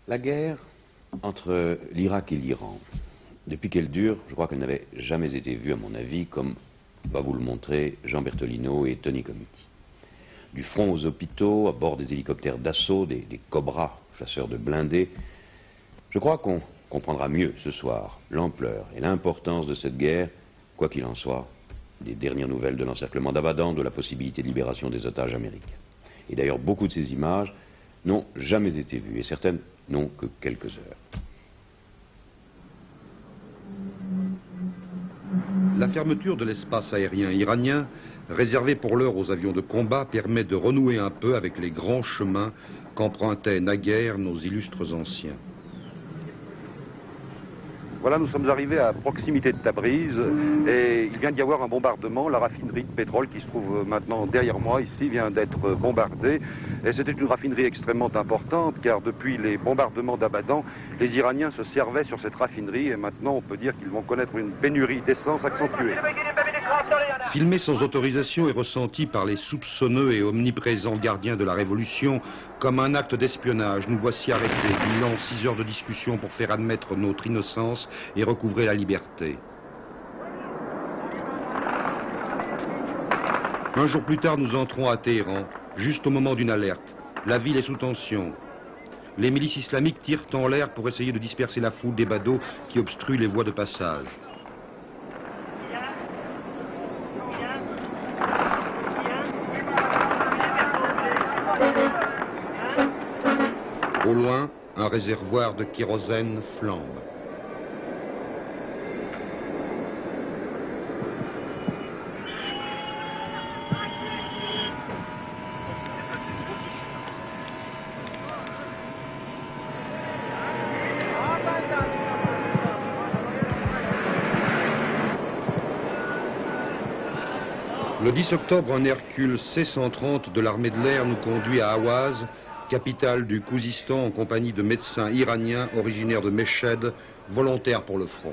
La guerre entre l'Irak et l'Iran, depuis qu'elle dure, je crois qu'elle n'avait jamais été vue, à mon avis, comme va vous le montrer Jean Bertolino et Tony Comiti. Du front aux hôpitaux, à bord des hélicoptères d'assaut, des Cobras, chasseurs de blindés, je crois qu'on comprendra mieux ce soir l'ampleur et l'importance de cette guerre, quoi qu'il en soit, des dernières nouvelles de l'encerclement d'Abadan, de la possibilité de libération des otages américains. Et d'ailleurs, beaucoup de ces images n'ont jamais été vues, et certaines n'ont que quelques heures. La fermeture de l'espace aérien iranien, réservé pour l'heure aux avions de combat, permet de renouer un peu avec les grands chemins qu'empruntaient naguère nos illustres anciens. Voilà, nous sommes arrivés à proximité de Tabriz et il vient d'y avoir un bombardement. La raffinerie de pétrole qui se trouve maintenant derrière moi ici vient d'être bombardée. Et c'était une raffinerie extrêmement importante car depuis les bombardements d'Abadan, les Iraniens se servaient sur cette raffinerie et maintenant on peut dire qu'ils vont connaître une pénurie d'essence accentuée. Filmé sans autorisation et ressenti par les soupçonneux et omniprésents gardiens de la Révolution comme un acte d'espionnage, nous voici arrêtés. Bilan 6 heures de discussion pour faire admettre notre innocence et recouvrer la liberté. Un jour plus tard, nous entrons à Téhéran, juste au moment d'une alerte. La ville est sous tension. Les milices islamiques tirent en l'air pour essayer de disperser la foule des badauds qui obstruent les voies de passage. Au loin, un réservoir de kérosène flambe. Le 10 octobre, un Hercule C-130 de l'armée de l'air nous conduit à Ahwaz, capitale du Khouzistan, en compagnie de médecins iraniens originaires de Meshed, volontaires pour le front.